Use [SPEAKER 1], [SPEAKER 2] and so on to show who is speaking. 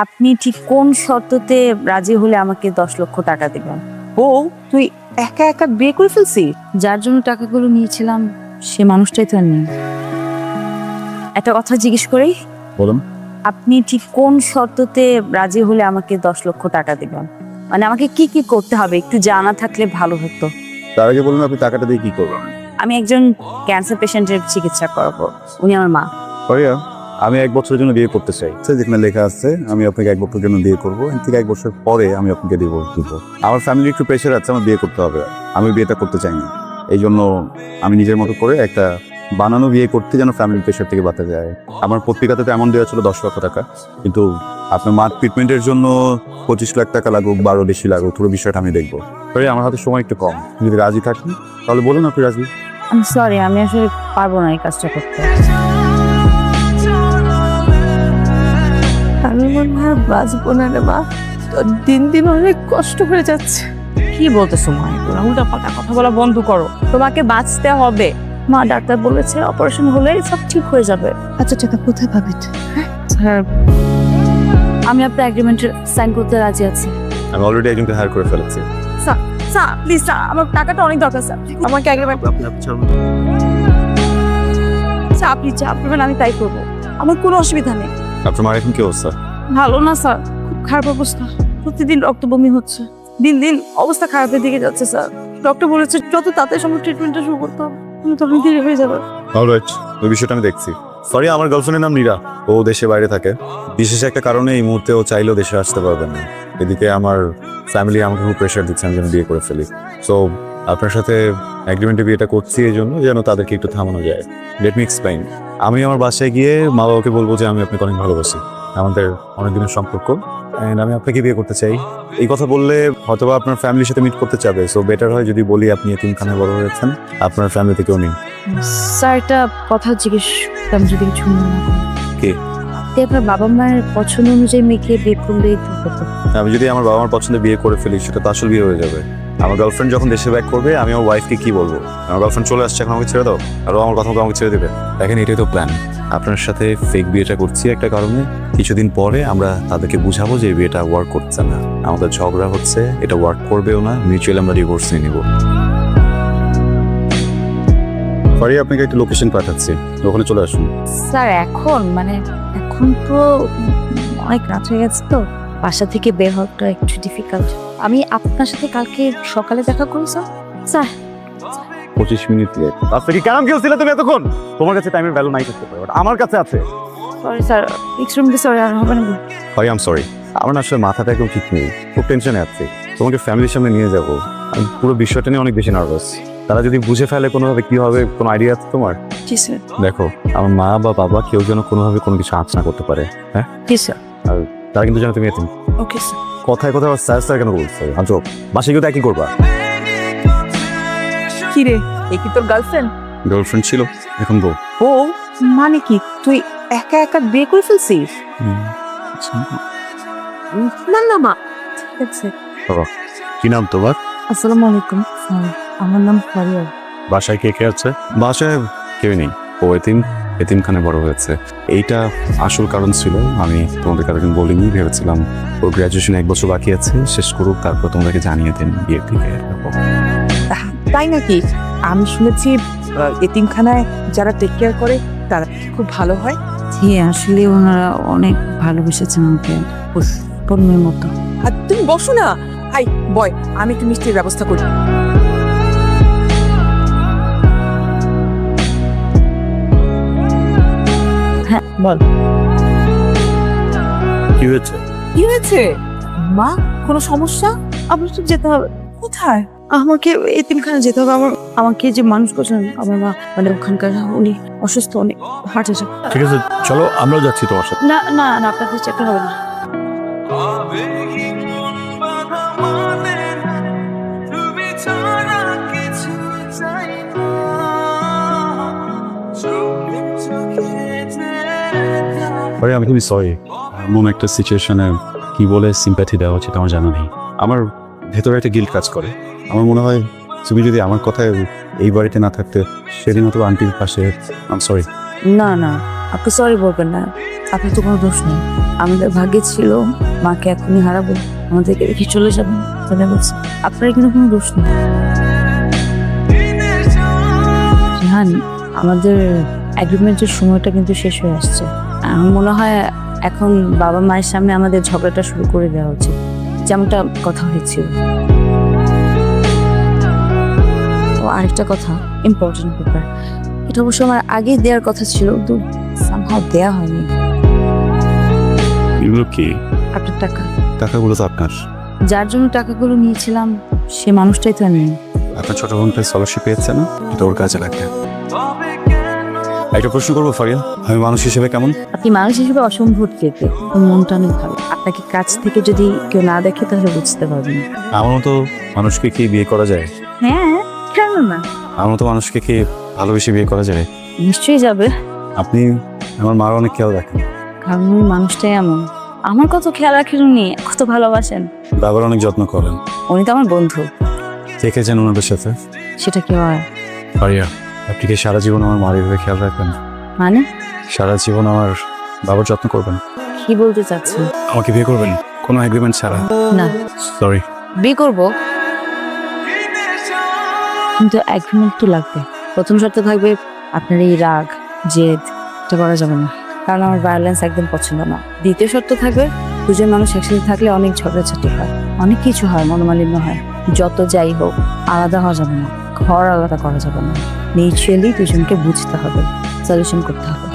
[SPEAKER 1] আপনি ঠিক কোন শর্ততে রাজি হলে আমাকে 10 লক্ষ টাকা দিবেন?
[SPEAKER 2] বউ তুই একা একা বিয়ে করে ফেলছিস?
[SPEAKER 1] যার জন্য টাকাগুলো নিয়েছিলাম সে মানুষটাই তো আর নেই। একটা কথা জিজ্ঞেস করি,
[SPEAKER 3] বলুন।
[SPEAKER 1] আপনি ঠিক কোন শর্ততে রাজি হলে আমাকে 10 লক্ষ টাকা দিবেন? মানে আমাকে কি কি করতে হবে একটু জানা থাকলে ভালো হতো।
[SPEAKER 3] তার আগে বলুন আপনি টাকাটা দিয়ে কি করবেন?
[SPEAKER 1] আমি একজন ক্যান্সার পেশেন্টের চিকিৎসা করাবো, উনি আমার মা।
[SPEAKER 3] ভাইয়া, আমি 1 বছরের জন্য বিয়ে করতে চাই। যেখানে লেখা আছে আমি আপনাকে 1 বছরের জন্য বিয়ে করবো, এর থেকে 1 বছর পরে আমি আপনাকে ডিভোর্স দিব। আমার ফ্যামিলি একটু প্রেশার আছে, আমার বিয়ে করতে হবে। আমি বিয়েটা করতে চাই না, এই জন্য আমি নিজের মতো করে একটা বানানো বিয়ে করতে যেন ফ্যামিলি প্রেশার থেকে বাঁচা যায়। আমার পত্রিকাতে তো এমন দেওয়া ছিল 10 লক্ষ টাকা, কিন্তু আপনার মার ট্রিটমেন্টের জন্য 25 লাখ টাকা লাগুক, 12 বেশি লাগুক, পুরো বিষয়টা আমি দেখবো। ভাইয়া, আমার হাতে সময় একটু কম, যদি রাজি থাকেন তাহলে বলুন আপনি রাজি।
[SPEAKER 1] আমি সরি, আমি আসলে পারবো না এই কাজটা করতে।
[SPEAKER 2] আমি মনে হয় বাঁচবো না রে মা, তোর দিন দিন অনেক কষ্ট হয়ে যাচ্ছে।
[SPEAKER 1] কি বলতেছো মা? এগুলো উল্টা পাল্টা কথা বলা বন্ধ করো। তোমাকে বাঁচতে হবে। মা ডাক্তার বলেছে অপারেশন হলে সব ঠিক হয়ে যাবে।
[SPEAKER 2] আচ্ছা টাকা কোথায় পাবি?
[SPEAKER 1] স্যার, আমি আপনার এগ্রিমেন্টে সাইন করতে রাজি আছি।
[SPEAKER 3] আমি অলরেডি একজনকে হায়ার করে ফেলেছি।
[SPEAKER 1] স্যার স্যার প্লিজ স্যার, আমার টাকাটা অনেক দরকার স্যার। আমাকে এগ্রিমেন্ট স্যার, আপনি যা করবেন আমি তাই করবো, আমার কোনো অসুবিধা নেই।
[SPEAKER 3] আপনার মার এখন কি অবস্থা?
[SPEAKER 1] ভালো না স্যার, খুব খারাপ অবস্থা। প্রতিদিন রক্ত বমি হচ্ছে, দিন দিন অবস্থা খারাপের দিকে যাচ্ছে স্যার। ডক্টর বলেছে যত তাড়াতাড়ি সম্ভব ট্রিটমেন্টটা শুরু করতে হবে, তখন দেরি হয়ে যাবে।
[SPEAKER 3] অলরাইট, ওই বিষয়টা আমি দেখছি। সরি, আমার গার্লফ্রেন্ডের নাম নীরা, ও দেশে বাইরে থাকে। বিশেষ একটা কারণে এই মুহূর্তে ও চাইলেও দেশে আসতে পারবে না। এদিকে আমার ফ্যামিলি আমাকে খুব প্রেশার দিচ্ছে আমি যেন বিয়ে করে ফেলি। সো আপনার সাথে এগ্রিমেন্টে বিয়েটা করছি এই জন্য যেন তাদেরকে একটু থামানো যায়। Let me explain. আমি আমার বাসায় গিয়ে মা বাবাকে বলবো যে আমি আপনাকে অনেক ভালোবাসি, আমাদের অনেক দিনের সম্পর্ক, অ্যান্ড আমি আপনাকে বিয়ে করতে চাই। এই কথা বললে হয়তোবা আপনার ফ্যামিলির সাথে মিট করতে চাবে। সো বেটার হয় যদি বলি আপনি এতিমখানায় বড় হয়েছেন, আপনার ফ্যামিলি থেকেও নেই।
[SPEAKER 1] স্যার একটা কথা জিজ্ঞেস করতাম যদি কিছু মনে না করেন।
[SPEAKER 3] কি?
[SPEAKER 1] আপনি আপনার বাবা মায়ের পছন্দ অনুযায়ী মেয়েকে বিয়ে করলেই তো হতো।
[SPEAKER 3] আমি যদি আমার বাবা মার পছন্দে বিয়ে করে ফেলি সেটা তো আসল বিয়ে হয়ে যাবে। আমার গার্লফ্রেন্ড যখন দেশে ব্যাক করবে আমি আমার ওয়াইফকে কি বলবো? আমার গার্লফ্রেন্ড চলে আসছে, এখন আমাকে ছেড়ে দাও, আর ও আমার কথা মতো আমাকে ছেড়ে দেবে? দেখেন, এটাই তো প্ল্যান। আপনার সাথে ফেক বিয়েটা করছি একটা কারণে, কিছুদিন পরে আমরা তাদেরকে বুঝাবো যে এই বিয়েটা ওয়ার্ক করছে না, আমাদের ঝগড়া হচ্ছে, এটা ওয়ার্ক করবেও না, মিউচুয়ালি আমরা ডিভোর্স নিয়ে নিব। পরে আপনাকে একটা লোকেশন পাঠাচ্ছি, ওখানে চলে আসুন।
[SPEAKER 1] স্যার এখন তো অনেক রাত হয়ে গেছে, তো বাসা থেকে বের হওয়াটা একটু ডিফিকাল্ট। আমি আপনার সাথে কালকে সকালে দেখা করব স্যার। Sir
[SPEAKER 3] 25 minute late. রাস্তা কি ক্যারাম খেলছিলে তুমি এতক্ষণ? তোমার কাছে টাইমের ভ্যালু নাই থাকতে পারে, বাট আমার কাছে আছে।
[SPEAKER 1] সরি স্যার, এক্সট্রিমলি সরি, আর হবে না।
[SPEAKER 3] ভাই আই এম সরি, আমার না আসলে মাথাটা একদম ঠিক নেই, খুব টেনশনে আছি। তোমাকে ফ্যামিলির সামনে নিয়ে যাবো, আমি পুরো বিষয়টা নিয়ে অনেক বেশি নার্ভাস। তারা যদি বুঝে ফেলে কোনোভাবে কি হবে, কোনো আইডিয়া আছে তোমার?
[SPEAKER 1] জি স্যার।
[SPEAKER 3] দেখো, আমার মা বা বাবা কেউ যেন কোনোভাবে কোনো কিছু আঁচ না করতে পারে। হ্যাঁ,
[SPEAKER 1] জি স্যার।
[SPEAKER 3] আর তারা কিন্তু যেন তুমি এতিম।
[SPEAKER 1] Okay sir.
[SPEAKER 3] কথায় কথায় আবার স্যার স্যার কেন বলছো? আজো বাসায় গিয়ে তো একই করবা।
[SPEAKER 2] কি রে, এ কি তোর গার্লফ্রেন্ড?
[SPEAKER 3] গার্লফ্রেন্ড ছিল, এখন বউ।
[SPEAKER 2] বউ মানে কি? তুই একা একা বিয়ে করে ফেলছিস? না না মা, ঠিক আছে।
[SPEAKER 3] বাবা, কি নাম তোমার?
[SPEAKER 1] আসসালামু আলাইকুম স্যার, আমার নাম ফারিয়া।
[SPEAKER 3] বাসায় কে কে আছে? বাসায় কেউ নেই, ও এতিমখানে বড় হয়েছে। এইটা আসল কারণ ছিল। আমি তোমাদের কারণ বলিনি, ভেবেছিলাম ওর গ্র্যাজুয়েশন 1 বছর বাকি আছে, শেষ করুক, তারপর তোমাদেরকে জানিয়ে দেন বিয়ের দিকে।
[SPEAKER 2] তাই নাকি? আমি শুনেছি এতিমখানায় যারা টেক কেয়ার করে তারা খুব ভালো হয়।
[SPEAKER 1] জি, আসলে ওনারা অনেক ভালোবেসেছেন আমাকে, পণ্যের মতো।
[SPEAKER 2] আর তুমি বসো না, আই বয়, আমি একটু মিষ্টির ব্যবস্থা করি।
[SPEAKER 1] হ্যাঁ বল।
[SPEAKER 3] কি হয়েছে?
[SPEAKER 2] কি হয়েছে মা? কোনো সমস্যা?
[SPEAKER 1] আপনার তো যেতে হবে।
[SPEAKER 2] কোথায়?
[SPEAKER 1] আমাকে এতিমখানা যেতে হবে। আমাকে যে মানুষ করছেন আমার মা, মানে ওখানকার উনি অসুস্থ, অনেক হার্ট অ্যাটাক।
[SPEAKER 3] ঠিক আছে, চলো আমরাও যাচ্ছি তোমার সাথে।
[SPEAKER 1] না না না, আপনাদের চেক হবে না।
[SPEAKER 3] আরে আমি খুবই সরি, এমন একটা সিচুয়েশনে কি বলে সিম্প্যাথি দেওয়া উচিত আমার জানা নেই। আমার ভেতরে একটা গিল্ট কাজ করে। আমার মনে হয় তুমি যদি আমার কথায় এই বাড়িতে না থাকতে সেদিন হয়তো আন্টির পাশে। I am sorry.
[SPEAKER 1] না না, আপনি সরি বলবেন না, আপনার তো কোনো দোষ নেই। আমাদের ভাগ্যে ছিল মাকে এখনই হারাবো, আমাদেরকে রেখে চলে যাবেন, তাহলে বলছি আপনার কিন্তু কোনো দোষ নেই। রেহান, আমাদের এগ্রিমেন্টের সময়টা কিন্তু শেষ হয়ে আসছে। আমার মনে হয় এখন বাবা মায়ের সামনে আমাদের ঝগড়াটা শুরু করে দেওয়া উচিত, যেমনটা কথা হয়েছিল। তো আরেকটা কথা, ইম্পর্টেন্ট ব্যাপার, এটা অবশ্য আমার আগে দেওয়ার কথা ছিল, কিন্তু সামহাও দেওয়া হয়নি।
[SPEAKER 3] এগুলো কি?
[SPEAKER 1] আপনার টাকা।
[SPEAKER 3] টাকাগুলো তো আপনার।
[SPEAKER 1] যার জন্য টাকাগুলো নিয়েছিলাম সে মানুষটাই তো আর নেই।
[SPEAKER 3] আপনার ছোট বোনটা স্কলারশিপ পেয়েছে না, এটা ওর কাজে লাগে। একটা প্রশ্ন করবো ফারিয়া, আমি মানুষ হিসেবে কেমন?
[SPEAKER 1] আপনি মানুষ হিসেবে অসম্ভব কেটে, মনটা অনেক ভালো। আপনাকে কাছ থেকে যদি কেউ না দেখে তাহলে বুঝতে পারবেন।
[SPEAKER 3] আমার মতো মানুষকে কি বিয়ে করা যায়?
[SPEAKER 1] হ্যাঁ, কেন না?
[SPEAKER 3] আমার মতো মানুষকে কি ভালোবেসে বিয়ে করা যায়?
[SPEAKER 1] নিশ্চয়ই যাবে,
[SPEAKER 3] আপনি আমার মার অনেক খেয়াল রাখেন।
[SPEAKER 1] কারণ ওই মানুষটাই এমন। আমার কত খেয়াল রাখেন উনি, কত ভালোবাসেন।
[SPEAKER 3] বাবার অনেক যত্ন করেন।
[SPEAKER 1] উনি তো আমার বন্ধু।
[SPEAKER 3] দেখেছেন ওনাদের সাথে?
[SPEAKER 1] সেটা কি হয়?
[SPEAKER 3] ফারিয়া, আপনি কি সারা জীবন আমার মার এভাবে খেয়াল রাখবেন?
[SPEAKER 1] মানে
[SPEAKER 3] সারা জীবন আমার বাবার যত্ন করবেন?
[SPEAKER 1] কি বলতে চাচ্ছেন?
[SPEAKER 3] আমাকে বিয়ে করবেন কোনো এগ্রিমেন্ট ছাড়া?
[SPEAKER 1] না,
[SPEAKER 3] সরি।
[SPEAKER 1] বিয়ে করবো, কিন্তু এগ্রিমেন্ট তো লাগবে। প্রথম শর্ত থাকবে আপনার এই রাগ জেদ, এটা করা যাবে না, কারণ আমার ভায়োলেন্স একদম পছন্দ না। দ্বিতীয় শর্ত থাকবে, দুজন মানুষ একসাথে থাকলে অনেক ঝগড়াঝাটি হয়, অনেক কিছু হয়, মনোমালিন্য হয়। যত যাই হোক আলাদা হওয়া যাবে না, ঘর আলাদা করা যাবে না। মিউচুয়ালি দুজনকে বুঝতে হবে, সলিউশন করতে হবে।